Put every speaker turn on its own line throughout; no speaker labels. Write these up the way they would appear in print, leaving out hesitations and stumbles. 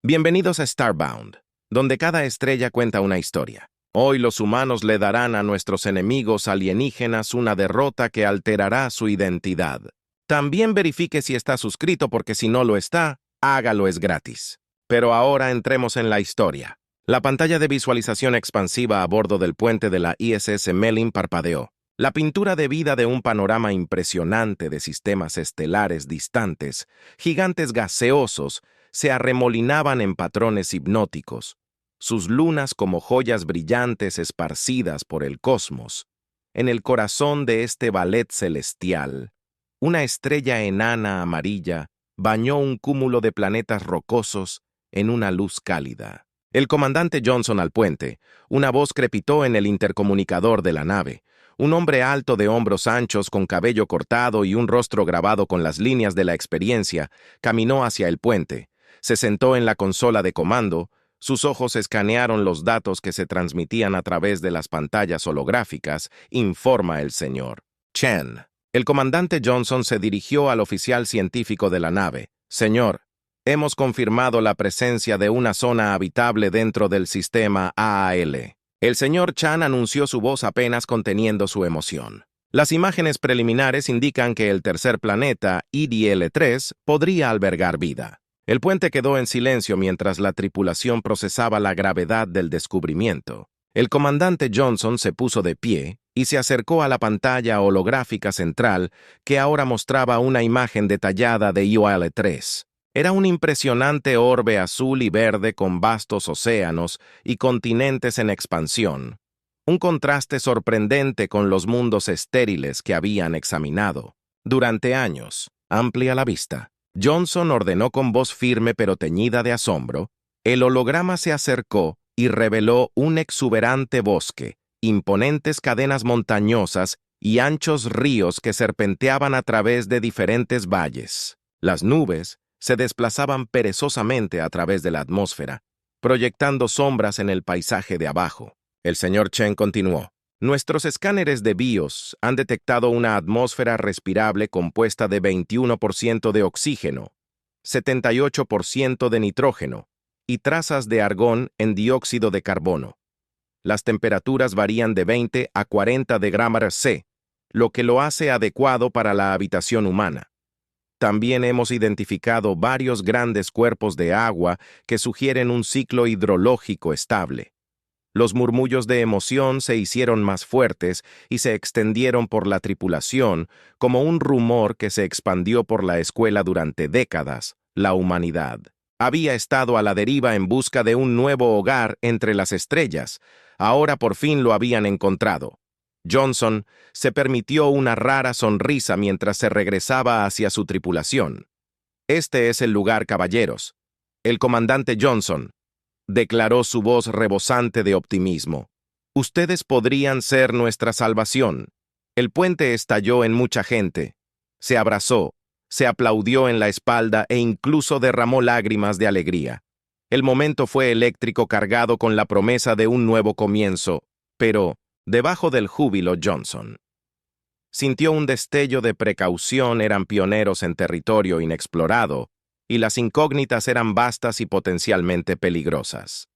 Bienvenidos a Starbound, donde cada estrella cuenta una historia. Hoy los humanos le darán a nuestros enemigos alienígenas una derrota que alterará su identidad. También verifique si está suscrito porque si no lo está, hágalo, es gratis. Pero ahora entremos en la historia. La pantalla de visualización expansiva a bordo del puente de la ISS Mellin parpadeó. La pintura de vida de un panorama impresionante de sistemas estelares distantes, gigantes gaseosos, se arremolinaban en patrones hipnóticos, sus lunas como joyas brillantes esparcidas por el cosmos. En el corazón de este ballet celestial, una estrella enana amarilla bañó un cúmulo de planetas rocosos en una luz cálida. El comandante Johnson al puente, una voz crepitó en el intercomunicador de la nave. Un hombre alto de hombros anchos con cabello cortado y un rostro grabado con las líneas de la experiencia, caminó hacia el puente. Se sentó en la consola de comando, sus ojos escanearon los datos que se transmitían a través de las pantallas holográficas, informa el señor Chen. El comandante Johnson se dirigió al oficial científico de la nave. Señor, hemos confirmado la presencia de una zona habitable dentro del sistema AAL. El señor Chan anunció su voz apenas conteniendo su emoción. Las imágenes preliminares indican que el tercer planeta, IDL-3, podría albergar vida. El puente quedó en silencio mientras la tripulación procesaba la gravedad del descubrimiento. El comandante Johnson se puso de pie y se acercó a la pantalla holográfica central que ahora mostraba una imagen detallada de IOL-3. Era un impresionante orbe azul y verde con vastos océanos y continentes en expansión. Un contraste sorprendente con los mundos estériles que habían examinado. Durante años, amplia la vista. Johnson ordenó con voz firme pero teñida de asombro. El holograma se acercó y reveló un exuberante bosque, imponentes cadenas montañosas y anchos ríos que serpenteaban a través de diferentes valles. Las nubes se desplazaban perezosamente a través de la atmósfera, proyectando sombras en el paisaje de abajo. El señor Chen continuó. Nuestros escáneres de BIOS han detectado una atmósfera respirable compuesta de 21% de oxígeno, 78% de nitrógeno y trazas de argón en dióxido de carbono. Las temperaturas varían de 20 a 40 de grados C, lo que lo hace adecuado para la habitación humana. También hemos identificado varios grandes cuerpos de agua que sugieren un ciclo hidrológico estable. Los murmullos de emoción se hicieron más fuertes y se extendieron por la tripulación como un rumor que se expandió por la escuela durante décadas. La humanidad había estado a la deriva en busca de un nuevo hogar entre las estrellas. Ahora por fin lo habían encontrado. Johnson se permitió una rara sonrisa mientras se regresaba hacia su tripulación. Este es el lugar, caballeros. El comandante Johnson, declaró su voz rebosante de optimismo. Ustedes podrían ser nuestra salvación. El puente estalló en mucha gente. Se abrazó, se aplaudió en la espalda e incluso derramó lágrimas de alegría. El momento fue eléctrico, cargado con la promesa de un nuevo comienzo, pero debajo del júbilo Johnson sintió un destello de precaución. Eran pioneros en territorio inexplorado, y las incógnitas eran vastas y potencialmente peligrosas.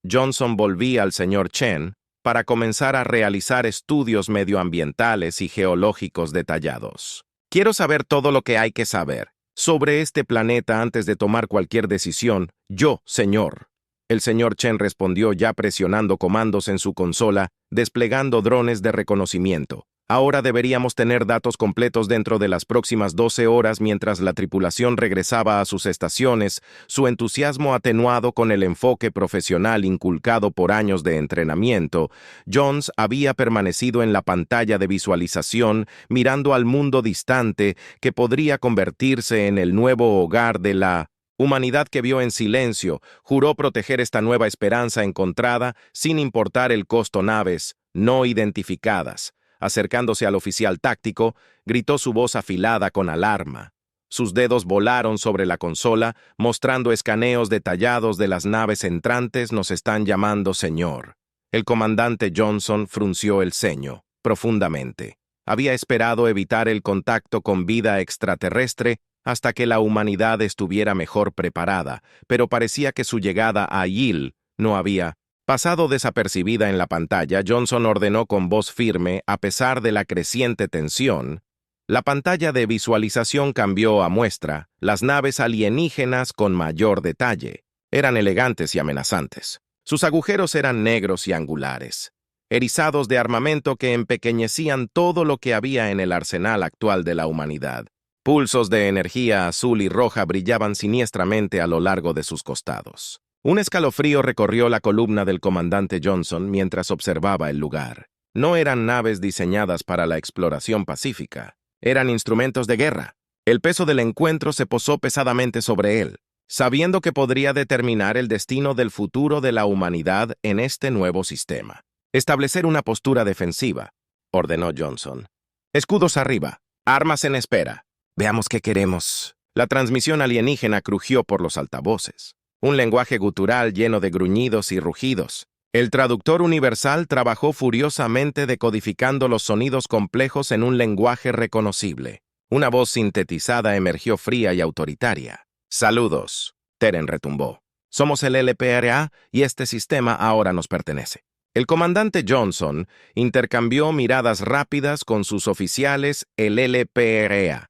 Johnson volvía al señor Chen para comenzar a realizar estudios medioambientales y geológicos detallados. Quiero saber todo lo que hay que saber sobre este planeta antes de tomar cualquier decisión. Yo, señor. El señor Chen respondió, ya presionando comandos en su consola, desplegando drones de reconocimiento. Ahora deberíamos tener datos completos dentro de las próximas 12 horas. Mientras la tripulación regresaba a sus estaciones, su entusiasmo atenuado con el enfoque profesional inculcado por años de entrenamiento, Jones había permanecido en la pantalla de visualización mirando al mundo distante que podría convertirse en el nuevo hogar de la humanidad que vio en silencio. Juró proteger esta nueva esperanza encontrada sin importar el costo. Naves no identificadas. Acercándose al oficial táctico, gritó su voz afilada con alarma. Sus dedos volaron sobre la consola, mostrando escaneos detallados de las naves entrantes. Nos están llamando, señor. El comandante Johnson frunció el ceño profundamente. Había esperado evitar el contacto con vida extraterrestre hasta que la humanidad estuviera mejor preparada, pero parecía que su llegada a Yield no había pasado desapercibida en la pantalla. Johnson ordenó con voz firme, a pesar de la creciente tensión. La pantalla de visualización cambió a muestra las naves alienígenas con mayor detalle. Eran elegantes y amenazantes. Sus agujeros eran negros y angulares, erizados de armamento que empequeñecían todo lo que había en el arsenal actual de la humanidad. Pulsos de energía azul y roja brillaban siniestramente a lo largo de sus costados. Un escalofrío recorrió la columna del comandante Johnson mientras observaba el lugar. No eran naves diseñadas para la exploración pacífica. Eran instrumentos de guerra. El peso del encuentro se posó pesadamente sobre él, sabiendo que podría determinar el destino del futuro de la humanidad en este nuevo sistema. Establecer una postura defensiva, ordenó Johnson. Escudos arriba, armas en espera. Veamos qué queremos. La transmisión alienígena crujió por los altavoces. Un lenguaje gutural lleno de gruñidos y rugidos. El traductor universal trabajó furiosamente decodificando los sonidos complejos en un lenguaje reconocible. Una voz sintetizada emergió fría y autoritaria. «Saludos», Teren retumbó. «Somos el LPRA y este sistema ahora nos pertenece». El comandante Johnson intercambió miradas rápidas con sus oficiales, el LPRA.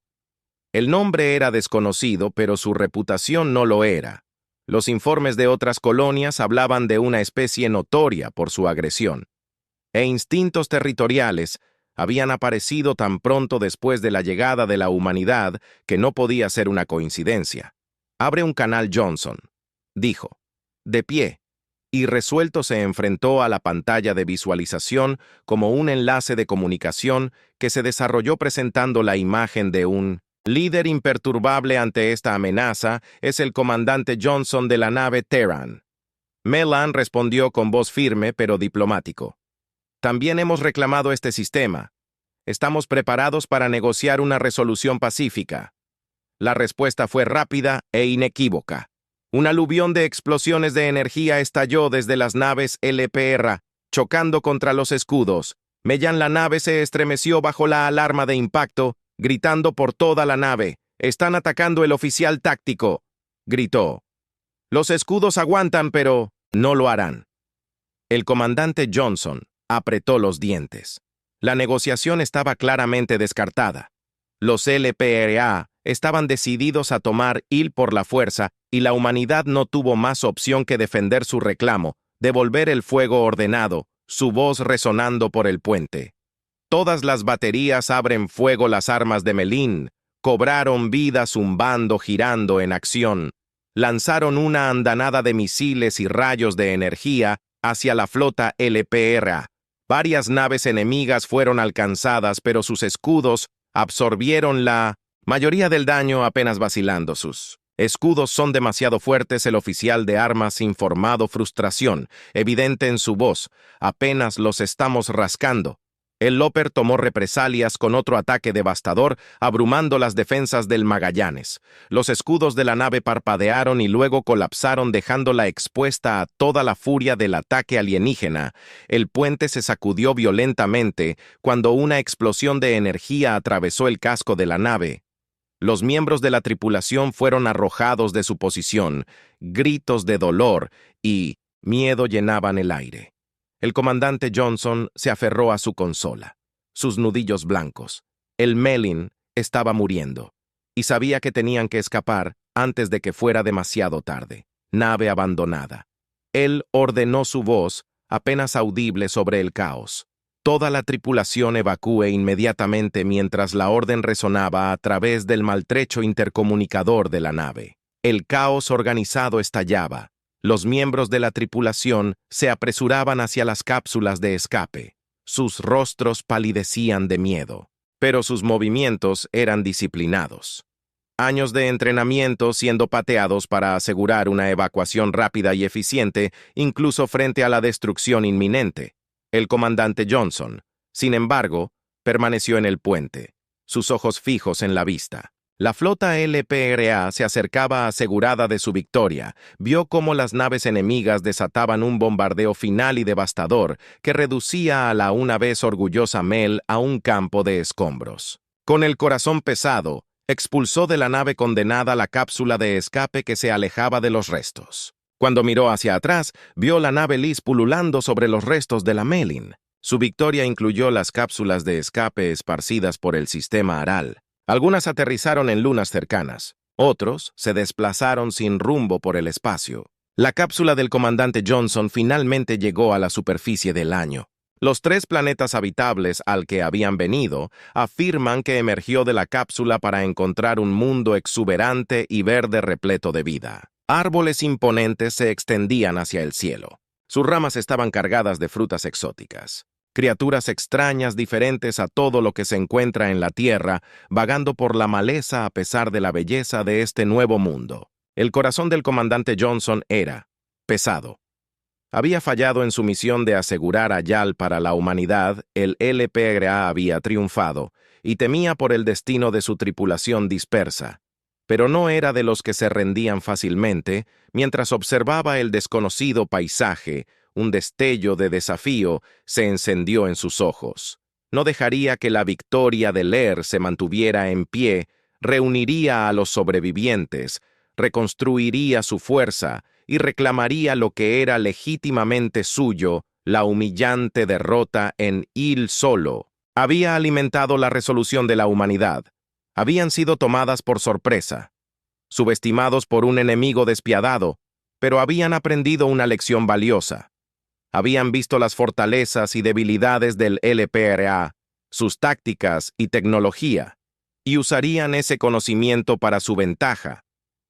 El nombre era desconocido, pero su reputación no lo era. Los informes de otras colonias hablaban de una especie notoria por su agresión, e instintos territoriales habían aparecido tan pronto después de la llegada de la humanidad que no podía ser una coincidencia. «Abre un canal, Johnson», dijo. De pie, y resuelto se enfrentó a la pantalla de visualización como un enlace de comunicación que se desarrolló presentando la imagen de un líder imperturbable ante esta amenaza. «Es el comandante Johnson de la nave Terran». Melan respondió con voz firme pero diplomático. «También hemos reclamado este sistema. Estamos preparados para negociar una resolución pacífica». La respuesta fue rápida e inequívoca. Un aluvión de explosiones de energía estalló desde las naves LPR, chocando contra los escudos. Melan, la nave se estremeció bajo la alarma de impacto, gritando por toda la nave. «Están atacando el oficial táctico», gritó. «Los escudos aguantan, pero no lo harán». El comandante Johnson apretó los dientes. La negociación estaba claramente descartada. Los LPRA estaban decididos a tomar Yield por la fuerza y la humanidad no tuvo más opción que defender su reclamo, devolver el fuego ordenado, su voz resonando por el puente. «Todas las baterías abren fuego». Las armas de Melan cobraron vida zumbando, girando en acción. Lanzaron una andanada de misiles y rayos de energía hacia la flota LPR. Varias naves enemigas fueron alcanzadas, pero sus escudos absorbieron la mayoría del daño, apenas vacilando. «Sus escudos son demasiado fuertes». El oficial de armas informado, frustración evidente en su voz. «Apenas los estamos rascando». El Loper tomó represalias con otro ataque devastador, abrumando las defensas del Magallanes. Los escudos de la nave parpadearon y luego colapsaron, dejándola expuesta a toda la furia del ataque alienígena. El puente se sacudió violentamente cuando una explosión de energía atravesó el casco de la nave. Los miembros de la tripulación fueron arrojados de su posición. Gritos de dolor y miedo llenaban el aire. El comandante Johnson se aferró a su consola, sus nudillos blancos. El Melan estaba muriendo, y sabía que tenían que escapar antes de que fuera demasiado tarde. Nave abandonada. Él ordenó, su voz apenas audible sobre el caos. Toda la tripulación evacúe inmediatamente, mientras la orden resonaba a través del maltrecho intercomunicador de la nave. El caos organizado estallaba. Los miembros de la tripulación se apresuraban hacia las cápsulas de escape. Sus rostros palidecían de miedo, pero sus movimientos eran disciplinados. Años de entrenamiento siendo pateados para asegurar una evacuación rápida y eficiente, incluso frente a la destrucción inminente. El comandante Johnson, sin embargo, permaneció en el puente, sus ojos fijos en la vista. La flota LPRA se acercaba asegurada de su victoria. Vio cómo las naves enemigas desataban un bombardeo final y devastador que reducía a la una vez orgullosa Mel a un campo de escombros. Con el corazón pesado, Expulsó de la nave condenada la cápsula de escape que se alejaba de los restos. Cuando miró hacia atrás, vio la nave Liz pululando sobre los restos de la Melin. Su victoria incluyó las cápsulas de escape esparcidas por el sistema Aral. Algunas aterrizaron en lunas cercanas. Otros se desplazaron sin rumbo por el espacio. La cápsula del comandante Johnson finalmente llegó a la superficie del año. Los 3 planetas habitables al que habían venido afirman que emergió de la cápsula para encontrar un mundo exuberante y verde repleto de vida. Árboles imponentes se extendían hacia el cielo. Sus ramas estaban cargadas de frutas exóticas. Criaturas extrañas diferentes a todo lo que se encuentra en la Tierra, vagando por la maleza a pesar de la belleza de este nuevo mundo. El corazón del comandante Johnson era pesado. Había fallado en su misión de asegurar a Yal para la humanidad, el LPRA había triunfado, y temía por el destino de su tripulación dispersa. Pero no era de los que se rendían fácilmente, mientras observaba el desconocido paisaje, un destello de desafío se encendió en sus ojos. No dejaría que la victoria de Leer se mantuviera en pie, reuniría a los sobrevivientes, reconstruiría su fuerza y reclamaría lo que era legítimamente suyo, la humillante derrota en Il Solo. Había alimentado la resolución de la humanidad. Habían sido tomadas por sorpresa, subestimados por un enemigo despiadado, pero habían aprendido una lección valiosa. Habían visto las fortalezas y debilidades del LPRA, sus tácticas y tecnología, y usarían ese conocimiento para su ventaja.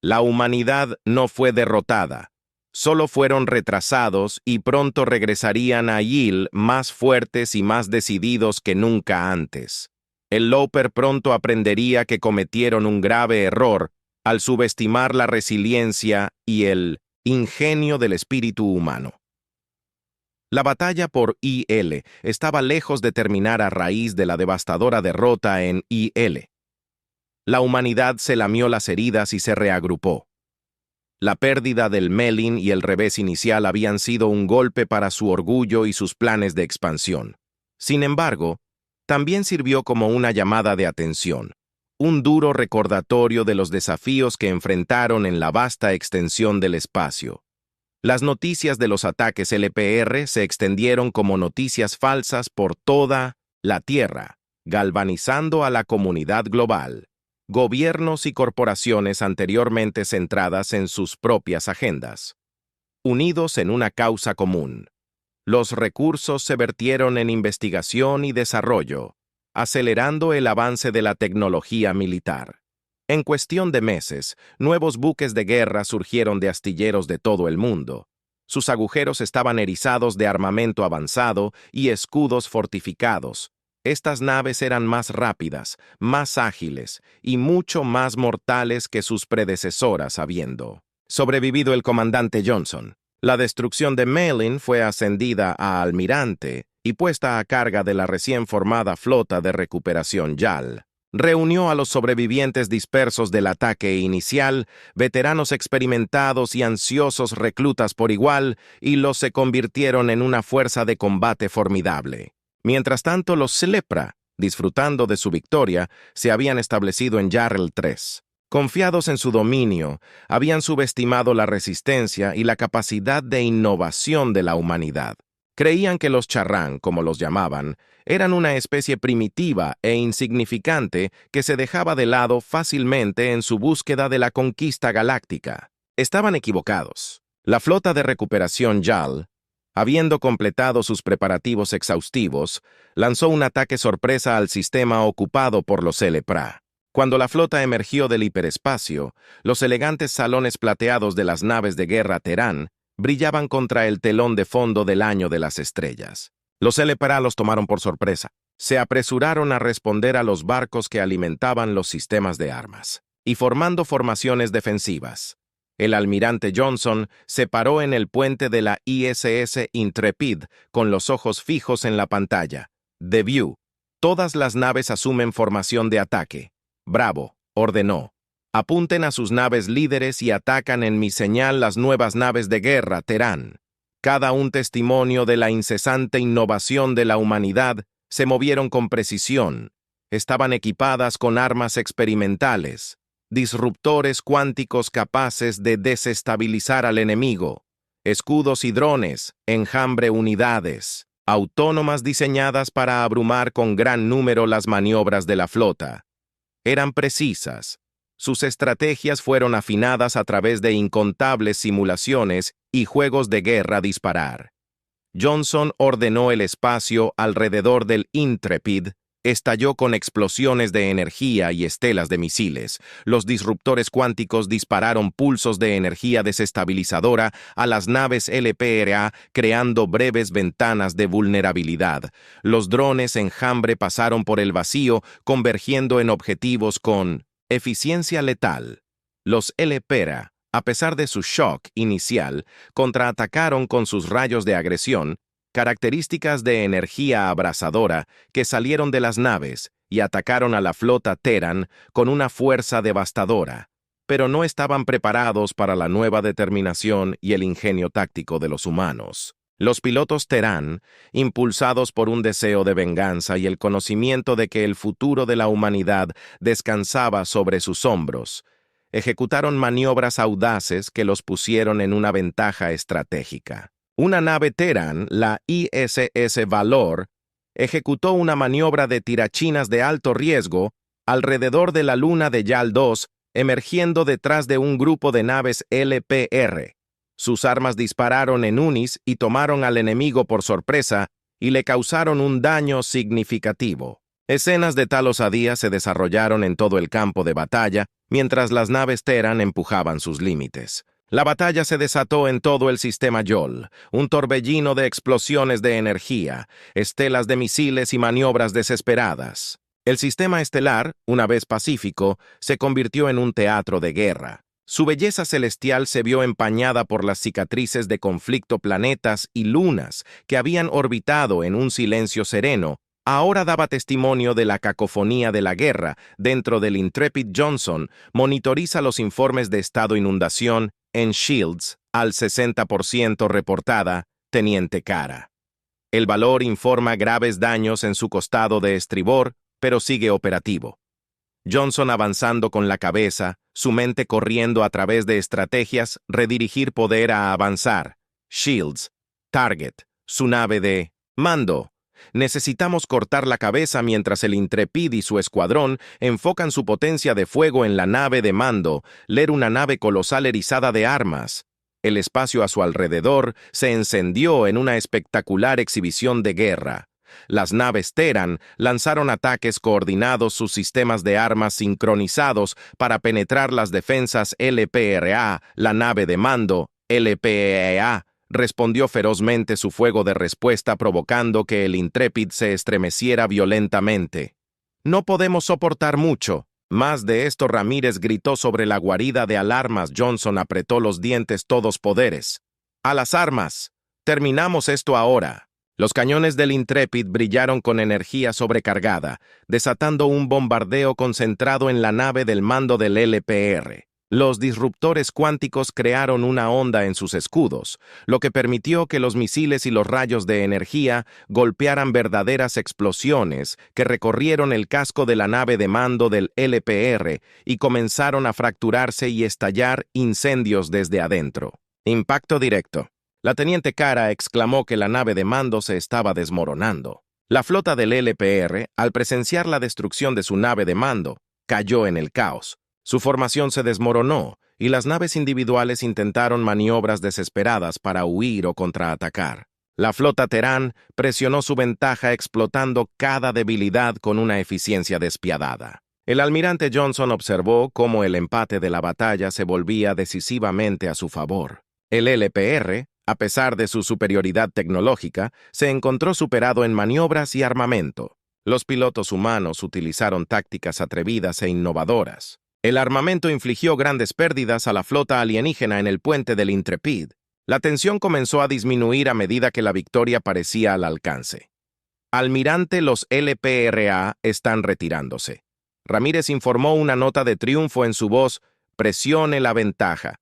La humanidad no fue derrotada, solo fueron retrasados y pronto regresarían a Yil más fuertes y más decididos que nunca antes. El Looper pronto aprendería que cometieron un grave error al subestimar la resiliencia y el ingenio del espíritu humano. La batalla por IL estaba lejos de terminar a raíz de la devastadora derrota en IL. La humanidad se lamió las heridas y se reagrupó. La pérdida del Melin y el revés inicial habían sido un golpe para su orgullo y sus planes de expansión. Sin embargo, también sirvió como una llamada de atención, un duro recordatorio de los desafíos que enfrentaron en la vasta extensión del espacio. Las noticias de los ataques LPR se extendieron como noticias falsas por toda la Tierra, galvanizando a la comunidad global. Gobiernos y corporaciones anteriormente centradas en sus propias agendas, unidos en una causa común. Los recursos se vertieron en investigación y desarrollo, acelerando el avance de la tecnología militar. En cuestión de meses, nuevos buques de guerra surgieron de astilleros de todo el mundo. Sus agujeros estaban erizados de armamento avanzado y escudos fortificados. Estas naves eran más rápidas, más ágiles y mucho más mortales que sus predecesoras habiendo sobrevivido el comandante Johnson. La destrucción de Melin fue ascendida a almirante y puesta a carga de la recién formada flota de recuperación YAL. Reunió a los sobrevivientes dispersos del ataque inicial, veteranos experimentados y ansiosos reclutas por igual, y los se convirtieron en una fuerza de combate formidable. Mientras tanto, los Slepra, disfrutando de su victoria, se habían establecido en Yarrel 3. Confiados en su dominio, habían subestimado la resistencia y la capacidad de innovación de la humanidad. Creían que los Charrán, como los llamaban, eran una especie primitiva e insignificante que se dejaba de lado fácilmente en su búsqueda de la conquista galáctica. Estaban equivocados. La flota de recuperación YAL, habiendo completado sus preparativos exhaustivos, lanzó un ataque sorpresa al sistema ocupado por los Slepra. Cuando la flota emergió del hiperespacio, los elegantes salones plateados de las naves de guerra Terán brillaban contra el telón de fondo del año de las estrellas. Los Slepra los tomaron por sorpresa. Se apresuraron a responder a los barcos que alimentaban los sistemas de armas, y formando formaciones defensivas. El almirante Johnson se paró en el puente de la ISS Intrepid con los ojos fijos en la pantalla. The View. Todas las naves asumen formación de ataque. Bravo, ordenó. Apunten a sus naves líderes y atacan en mi señal las nuevas naves de guerra, Terán. Cada un testimonio de la incesante innovación de la humanidad, se movieron con precisión, estaban equipadas con armas experimentales, disruptores cuánticos capaces de desestabilizar al enemigo, escudos y drones, enjambre unidades, autónomas diseñadas para abrumar con gran número las maniobras de la flota. Eran precisas. Sus estrategias fueron afinadas a través de incontables simulaciones y juegos de guerra disparar. Johnson ordenó el espacio alrededor del Intrepid, estalló con explosiones de energía y estelas de misiles. Los disruptores cuánticos dispararon pulsos de energía desestabilizadora a las naves LPRA, creando breves ventanas de vulnerabilidad. Los drones enjambre pasaron por el vacío, convergiendo en objetivos con eficiencia letal. Los LPRA, a pesar de su shock inicial, contraatacaron con sus rayos de agresión, características de energía abrasadora que salieron de las naves y atacaron a la flota Terran con una fuerza devastadora, pero no estaban preparados para la nueva determinación y el ingenio táctico de los humanos. Los pilotos Terran, impulsados por un deseo de venganza y el conocimiento de que el futuro de la humanidad descansaba sobre sus hombros, ejecutaron maniobras audaces que los pusieron en una ventaja estratégica. Una nave Terran, la ISS Valor, ejecutó una maniobra de tirachinas de alto riesgo alrededor de la luna de Yal 2, emergiendo detrás de un grupo de naves LPR. Sus armas dispararon en unis y tomaron al enemigo por sorpresa y le causaron un daño significativo. Escenas de tal osadía se desarrollaron en todo el campo de batalla mientras las naves Terran empujaban sus límites. La batalla se desató en todo el sistema YOL, un torbellino de explosiones de energía, estelas de misiles y maniobras desesperadas. El sistema estelar, una vez pacífico, se convirtió en un teatro de guerra. Su belleza celestial se vio empañada por las cicatrices de conflicto planetas y lunas que habían orbitado en un silencio sereno. Ahora daba testimonio de la cacofonía de la guerra. Dentro del Intrepid, Johnson monitoriza los informes de estado inundación en Shields, al 60% reportada, Teniente Cara. El Valor informa graves daños en su costado de estribor, pero sigue operativo. Johnson avanzando con la cabeza, su mente corriendo a través de estrategias, redirigir poder a avanzar. Shields, Target, su nave de mando. Necesitamos cortar la cabeza mientras el Intrepid y su escuadrón enfocan su potencia de fuego en la nave de mando, leer una nave colosal erizada de armas. El espacio a su alrededor se encendió en una espectacular exhibición de guerra. Las naves Terran lanzaron ataques coordinados, sus sistemas de armas sincronizados para penetrar las defensas LPRA, la nave de mando, LPEA, respondió ferozmente su fuego de respuesta provocando que el Intrepid se estremeciera violentamente. No podemos soportar mucho. Más de esto Ramírez gritó sobre la guarida de alarmas. Johnson apretó los dientes todos poderes. ¡A las armas! Terminamos esto ahora. Los cañones del Intrepid brillaron con energía sobrecargada, desatando un bombardeo concentrado en la nave del mando del LPR. Los disruptores cuánticos crearon una onda en sus escudos, lo que permitió que los misiles y los rayos de energía golpearan verdaderas explosiones que recorrieron el casco de la nave de mando del LPR y comenzaron a fracturarse y estallar incendios desde adentro. Impacto directo. La Teniente Cara exclamó que la nave de mando se estaba desmoronando. La flota del LPR, al presenciar la destrucción de su nave de mando, cayó en el caos. Su formación se desmoronó y las naves individuales intentaron maniobras desesperadas para huir o contraatacar. La flota Terran presionó su ventaja explotando cada debilidad con una eficiencia despiadada. El almirante Johnson observó cómo el empate de la batalla se volvía decisivamente a su favor. El LPR, a pesar de su superioridad tecnológica, se encontró superado en maniobras y armamento. Los pilotos humanos utilizaron tácticas atrevidas e innovadoras. El armamento infligió grandes pérdidas a la flota alienígena en el puente del Intrepid. La tensión comenzó a disminuir a medida que la victoria parecía al alcance. Almirante, los LPRA están retirándose. Ramírez informó una nota de triunfo en su voz, presione la ventaja.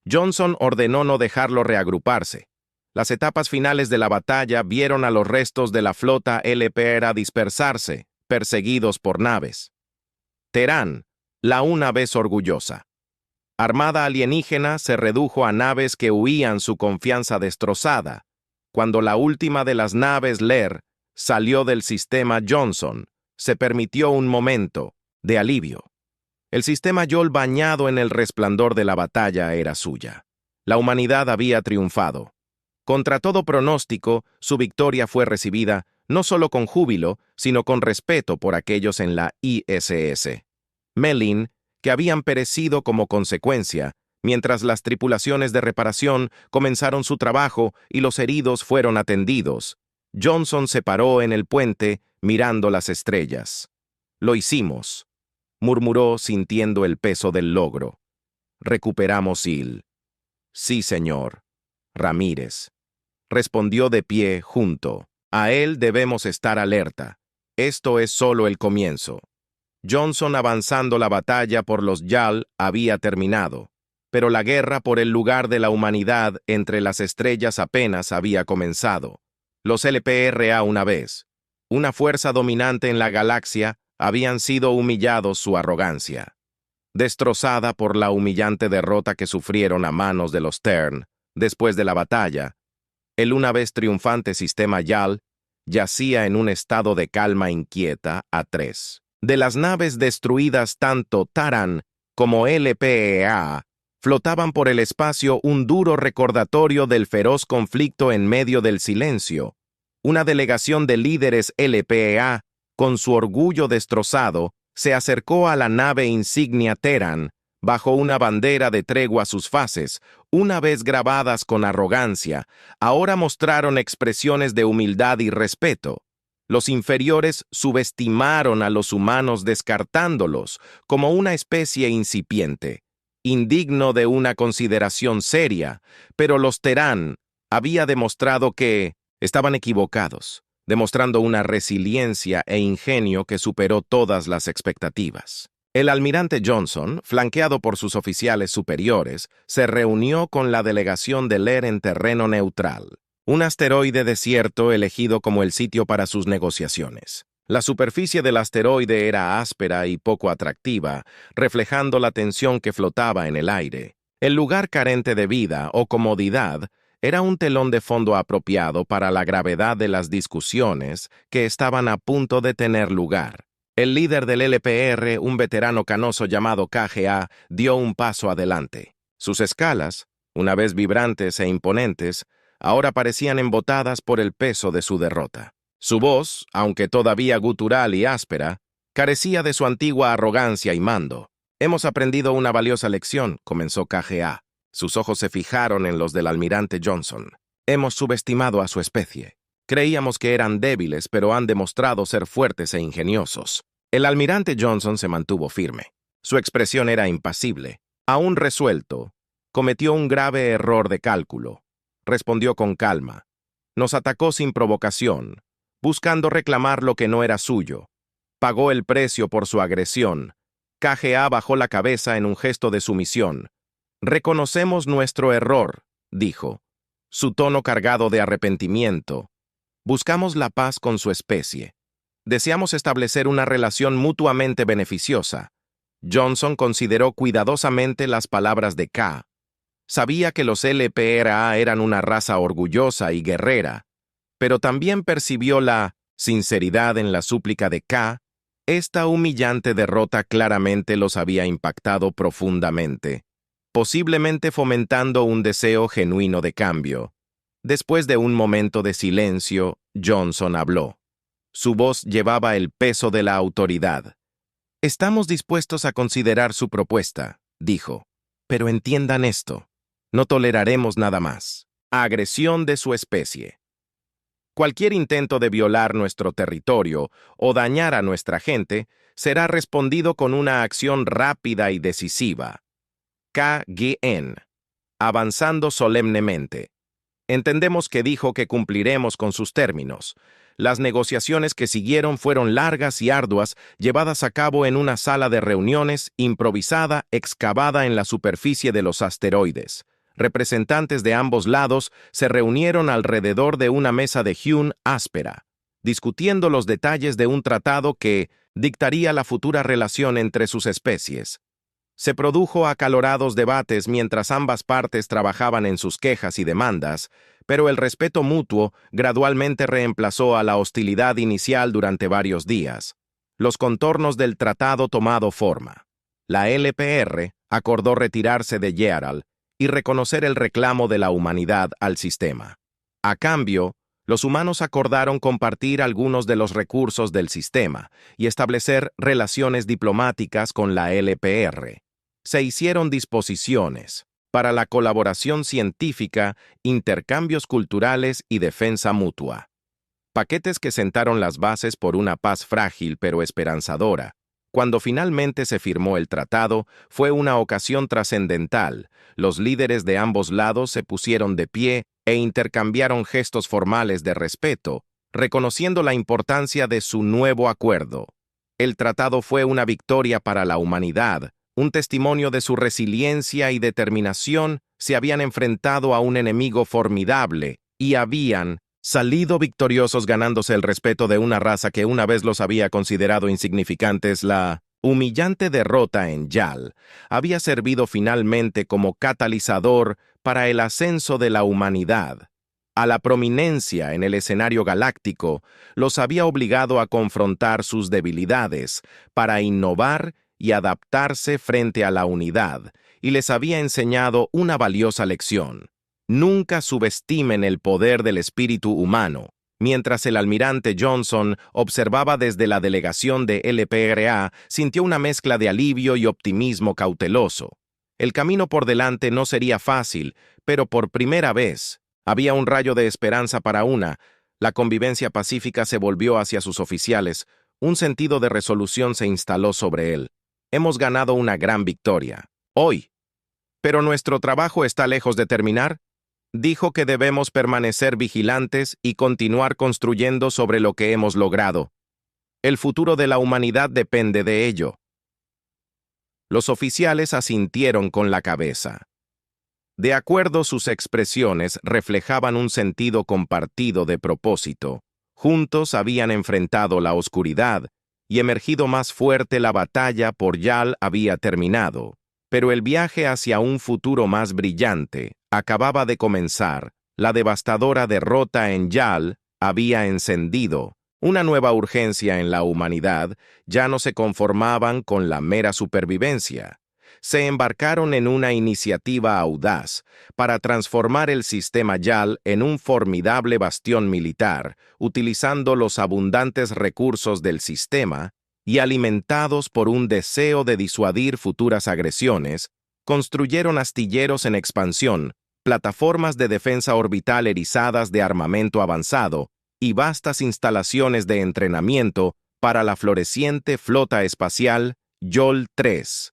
Johnson ordenó no dejarlo reagruparse. Las etapas finales de la batalla vieron a los restos de la flota LPRA dispersarse, perseguidos por naves. Terán, la una vez orgullosa. Armada alienígena se redujo a naves que huían su confianza destrozada, cuando la última de las naves Lear salió del sistema Johnson, se permitió un momento de alivio. El sistema Yol bañado en el resplandor de la batalla era suya. La humanidad había triunfado. Contra todo pronóstico, su victoria fue recibida no solo con júbilo, sino con respeto por aquellos en la ISS. Melin, que habían perecido como consecuencia, mientras las tripulaciones de reparación comenzaron su trabajo y los heridos fueron atendidos. Johnson se paró en el puente mirando las estrellas. «Lo hicimos», murmuró sintiendo el peso del logro. «Recuperamos Il». «Sí, señor». Ramírez respondió de pie junto. «A él debemos estar alerta. Esto es solo el comienzo». Johnson avanzando la batalla por los YAL había terminado, pero la guerra por el lugar de la humanidad entre las estrellas apenas había comenzado. Los LPRA una vez, una fuerza dominante en la galaxia, habían sido humillados su arrogancia. Destrozada por la humillante derrota que sufrieron a manos de los Tern, después de la batalla, el una vez triunfante sistema YAL yacía en un estado de calma inquieta a 3. De las naves destruidas tanto Taran como LPEA flotaban por el espacio un duro recordatorio del feroz conflicto en medio del silencio. Una delegación de líderes LPEA, con su orgullo destrozado, se acercó a la nave insignia Terran, bajo una bandera de tregua a sus faces, una vez grabadas con arrogancia, ahora mostraron expresiones de humildad y respeto. Los inferiores subestimaron a los humanos descartándolos como una especie incipiente, indigno de una consideración seria, pero los Terán había demostrado que estaban equivocados, demostrando una resiliencia e ingenio que superó todas las expectativas. El almirante Johnson, flanqueado por sus oficiales superiores, se reunió con la delegación de Lear en terreno neutral, un asteroide desierto elegido como el sitio para sus negociaciones. La superficie del asteroide era áspera y poco atractiva, reflejando la tensión que flotaba en el aire. El lugar carente de vida o comodidad era un telón de fondo apropiado para la gravedad de las discusiones que estaban a punto de tener lugar. El líder del LPR, un veterano canoso llamado KGA, dio un paso adelante. Sus escalas, una vez vibrantes e imponentes, ahora parecían embotadas por el peso de su derrota. Su voz, aunque todavía gutural y áspera, carecía de su antigua arrogancia y mando. «Hemos aprendido una valiosa lección», comenzó KGA. Sus ojos se fijaron en los del almirante Johnson. «Hemos subestimado a su especie. Creíamos que eran débiles, pero han demostrado ser fuertes e ingeniosos». El almirante Johnson se mantuvo firme. Su expresión era impasible. Aún resuelto, cometió un grave error de cálculo. Respondió con calma. Nos atacó sin provocación, buscando reclamar lo que no era suyo. Pagó el precio por su agresión. KGA bajó la cabeza en un gesto de sumisión. «Reconocemos nuestro error», dijo, su tono cargado de arrepentimiento. «Buscamos la paz con su especie. Deseamos establecer una relación mutuamente beneficiosa». Johnson consideró cuidadosamente las palabras de K. Sabía que los LPRA eran una raza orgullosa y guerrera, pero también percibió la sinceridad en la súplica de K. Esta humillante derrota claramente los había impactado profundamente, posiblemente fomentando un deseo genuino de cambio. Después de un momento de silencio, Johnson habló. Su voz llevaba el peso de la autoridad. «Estamos dispuestos a considerar su propuesta», dijo, «pero entiendan esto. No toleraremos nada más. Agresión de su especie. Cualquier intento de violar nuestro territorio o dañar a nuestra gente será respondido con una acción rápida y decisiva». KGN. Avanzando solemnemente. Entendemos que dijo que cumpliremos con sus términos. Las negociaciones que siguieron fueron largas y arduas, llevadas a cabo en una sala de reuniones improvisada excavada en la superficie de los asteroides. Representantes de ambos lados se reunieron alrededor de una mesa de hewn áspera. discutiendo los detalles de un tratado que dictaría la futura relación entre sus especies. Se produjo acalorados debates mientras ambas partes trabajaban en sus quejas y demandas, pero el respeto mutuo gradualmente reemplazó a la hostilidad inicial durante varios días. Los contornos del tratado tomado forma. La LPR acordó retirarse de Gerald y reconocer el reclamo de la humanidad al sistema. A cambio, los humanos acordaron compartir algunos de los recursos del sistema y establecer relaciones diplomáticas con la LPR. Se hicieron disposiciones para la colaboración científica, intercambios culturales y defensa mutua. Paquetes que sentaron las bases por una paz frágil pero esperanzadora. Cuando finalmente se firmó el tratado, fue una ocasión trascendental. Los líderes de ambos lados se pusieron de pie e intercambiaron gestos formales de respeto, reconociendo la importancia de su nuevo acuerdo. El tratado fue una victoria para la humanidad, un testimonio de su resiliencia y determinación. Se habían enfrentado a un enemigo formidable y habían salido victoriosos ganándose el respeto de una raza que una vez los había considerado insignificantes. La humillante derrota en Yal había servido finalmente como catalizador para el ascenso de la humanidad. A la prominencia en el escenario galáctico los había obligado a confrontar sus debilidades para innovar y adaptarse frente a la unidad, y les había enseñado una valiosa lección. Nunca subestimen el poder del espíritu humano. Mientras el almirante Johnson observaba desde la delegación de LPRA, sintió una mezcla de alivio y optimismo cauteloso. El camino por delante no sería fácil, pero por primera vez había un rayo de esperanza para una. La convivencia pacífica se volvió hacia sus oficiales. Un sentido de resolución se instaló sobre él. Hemos ganado una gran victoria. Hoy. Pero nuestro trabajo está lejos de terminar. Dijo que debemos permanecer vigilantes y continuar construyendo sobre lo que hemos logrado. El futuro de la humanidad depende de ello. Los oficiales asintieron con la cabeza. De acuerdo, sus expresiones reflejaban un sentido compartido de propósito. Juntos habían enfrentado la oscuridad y emergido más fuerte. La batalla por Yal había terminado, pero el viaje hacia un futuro más brillante acababa de comenzar. La devastadora derrota en Yal había encendido una nueva urgencia en la humanidad. Ya no se conformaban con la mera supervivencia. Se embarcaron en una iniciativa audaz para transformar el sistema Yal en un formidable bastión militar, utilizando los abundantes recursos del sistema y alimentados por un deseo de disuadir futuras agresiones. Construyeron astilleros en expansión, plataformas de defensa orbital erizadas de armamento avanzado y vastas instalaciones de entrenamiento para la floreciente flota espacial YOL 3.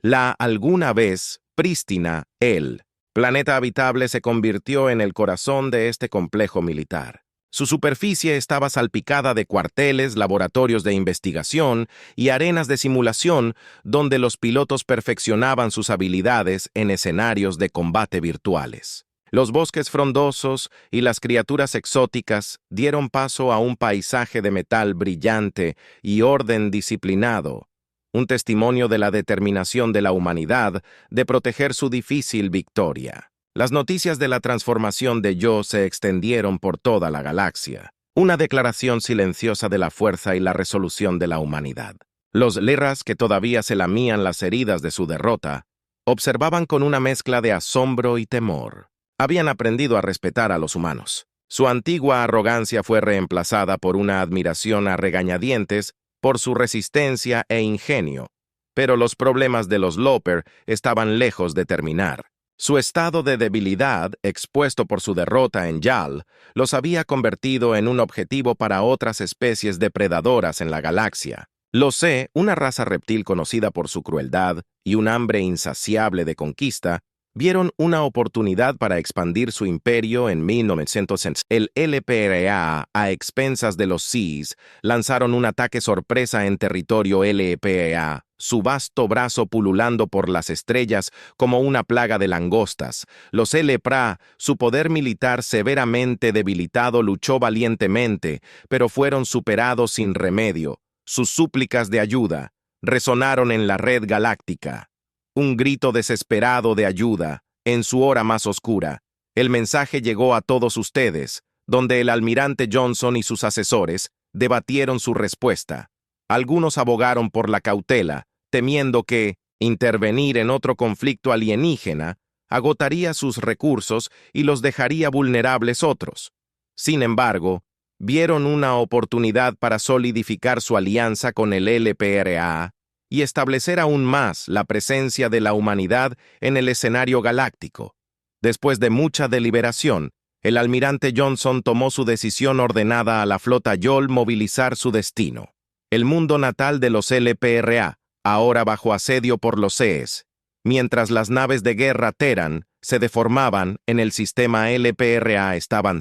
La alguna vez prístina, el planeta habitable se convirtió en el corazón de este complejo militar. Su superficie estaba salpicada de cuarteles, laboratorios de investigación y arenas de simulación donde los pilotos perfeccionaban sus habilidades en escenarios de combate virtuales. Los bosques frondosos y las criaturas exóticas dieron paso a un paisaje de metal brillante y orden disciplinado, un testimonio de la determinación de la humanidad de proteger su difícil victoria. Las noticias de la transformación de Yo se extendieron por toda la galaxia, una declaración silenciosa de la fuerza y la resolución de la humanidad. Los Lyras, que todavía se lamían las heridas de su derrota, observaban con una mezcla de asombro y temor. Habían aprendido a respetar a los humanos. Su antigua arrogancia fue reemplazada por una admiración a regañadientes por su resistencia e ingenio, pero los problemas de los Loper estaban lejos de terminar. Su estado de debilidad, expuesto por su derrota en Yal, los había convertido en un objetivo para otras especies depredadoras en la galaxia. Lo sé, una raza reptil conocida por su crueldad y un hambre insaciable de conquista, Vieron una oportunidad para expandir su imperio en 1900. El LPRA, a expensas de los Seas, lanzaron un ataque sorpresa en territorio LPRA, su vasto brazo pululando por las estrellas como una plaga de langostas. Los LPRA, su poder militar severamente debilitado, luchó valientemente, pero fueron superados sin remedio. Sus súplicas de ayuda resonaron en la red galáctica. Un grito desesperado de ayuda, en su hora más oscura. El mensaje llegó a todos ustedes, donde el almirante Johnson y sus asesores debatieron su respuesta. Algunos abogaron por la cautela, temiendo que intervenir en otro conflicto alienígena agotaría sus recursos y los dejaría vulnerables otros. Sin embargo, vieron una oportunidad para solidificar su alianza con el LPRA y establecer aún más la presencia de la humanidad en el escenario galáctico. Después de mucha deliberación, el almirante Johnson tomó su decisión ordenada a la flota YOL movilizar su destino. El mundo natal de los LPRA, ahora bajo asedio por los Seas, mientras las naves de guerra Terran se deformaban en el sistema LPRA estaban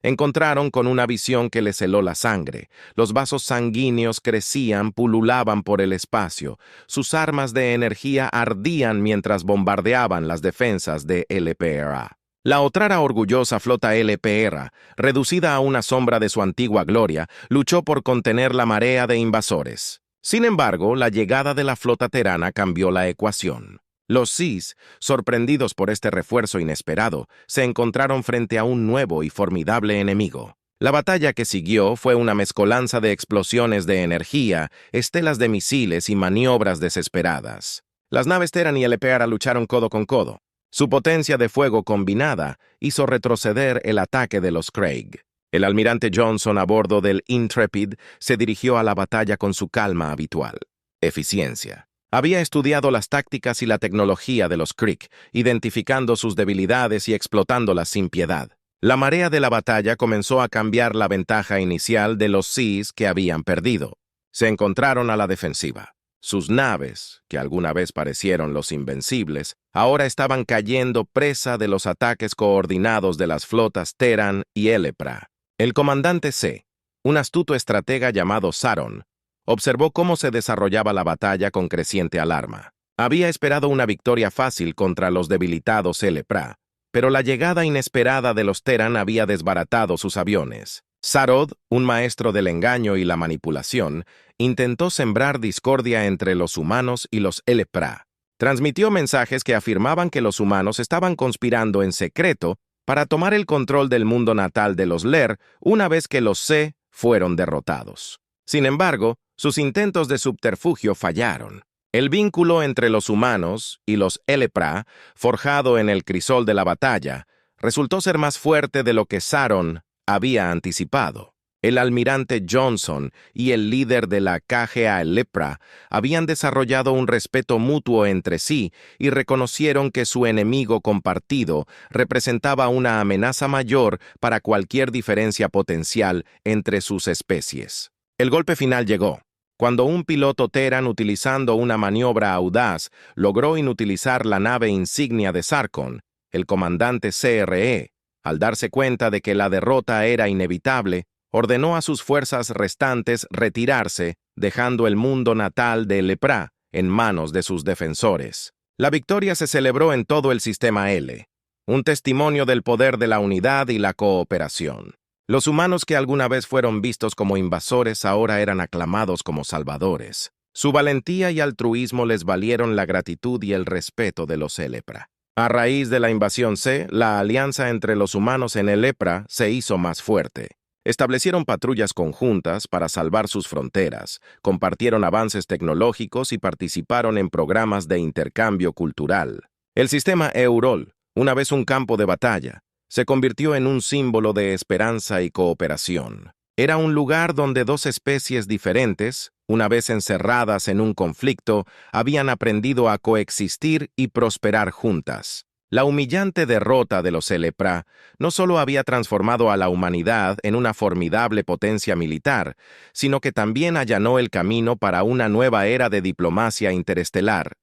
encontraron con una visión que les heló la sangre. Los vasos sanguíneos crecían, pululaban por el espacio. Sus armas de energía ardían mientras bombardeaban las defensas de LPRA. La otrora orgullosa flota LPRA, reducida a una sombra de su antigua gloria, luchó por contener la marea de invasores. Sin embargo, la llegada de la flota terrana cambió la ecuación. Los Seas, sorprendidos por este refuerzo inesperado, se encontraron frente a un nuevo y formidable enemigo. La batalla que siguió fue una mezcolanza de explosiones de energía, estelas de misiles y maniobras desesperadas. Las naves Terran y LPRA lucharon codo con codo. Su potencia de fuego combinada hizo retroceder el ataque de los Craig. El almirante Johnson a bordo del Intrepid se dirigió a la batalla con su calma habitual. Eficiencia. Había estudiado las tácticas y la tecnología de los Creek, identificando sus debilidades y explotándolas sin piedad. La marea de la batalla comenzó a cambiar la ventaja inicial de los Seas que habían perdido. Se encontraron a la defensiva. Sus naves, que alguna vez parecieron los invencibles, ahora estaban cayendo presa de los ataques coordinados de las flotas Terran y LPRA. El comandante C, un astuto estratega llamado Saron, observó cómo se desarrollaba la batalla con creciente alarma. Había esperado una victoria fácil contra los debilitados LPRA, pero la llegada inesperada de los Terran había desbaratado sus aviones. Sarod, un maestro del engaño y la manipulación, intentó sembrar discordia entre los humanos y los LPRA. Transmitió mensajes que afirmaban que los humanos estaban conspirando en secreto para tomar el control del mundo natal de los Ler una vez que los C fueron derrotados. Sin embargo, sus intentos de subterfugio fallaron. El vínculo entre los humanos y los LPRA, forjado en el crisol de la batalla, resultó ser más fuerte de lo que Saron había anticipado. El almirante Johnson y el líder de la KGA LPRA habían desarrollado un respeto mutuo entre sí y reconocieron que su enemigo compartido representaba una amenaza mayor para cualquier diferencia potencial entre sus especies. El golpe final llegó, cuando un piloto Terran, utilizando una maniobra audaz, logró inutilizar la nave insignia de Sarkon, el comandante CRE. Al darse cuenta de que la derrota era inevitable, ordenó a sus fuerzas restantes retirarse, dejando el mundo natal de LPRA en manos de sus defensores. La victoria se celebró en todo el sistema L, un testimonio del poder de la unidad y la cooperación. Los humanos que alguna vez fueron vistos como invasores ahora eran aclamados como salvadores. Su valentía y altruismo les valieron la gratitud y el respeto de los LPRA. A raíz de la invasión C, la alianza entre los humanos en el LPRA se hizo más fuerte. Establecieron patrullas conjuntas para salvar sus fronteras, compartieron avances tecnológicos y participaron en programas de intercambio cultural. El sistema Eurol, una vez un campo de batalla, se convirtió en un símbolo de esperanza y cooperación. Era un lugar donde dos especies diferentes, una vez encerradas en un conflicto, habían aprendido a coexistir y prosperar juntas. La humillante derrota de los LPRA no solo había transformado a la humanidad en una formidable potencia militar, sino que también allanó el camino para una nueva era de diplomacia interestelar.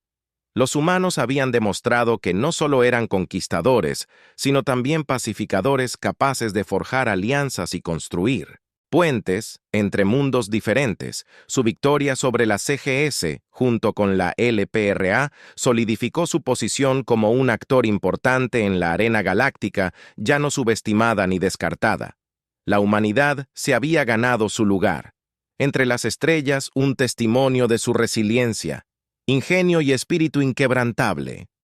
Los humanos habían demostrado que no solo eran conquistadores, sino también pacificadores capaces de forjar alianzas y construir puentes entre mundos diferentes. Su victoria sobre la CGS, junto con la LPRA, solidificó su posición como un actor importante en la arena galáctica, ya no subestimada ni descartada. La humanidad se había ganado su lugar. Entre las estrellas, un testimonio de su resiliencia, ingenio y espíritu inquebrantable.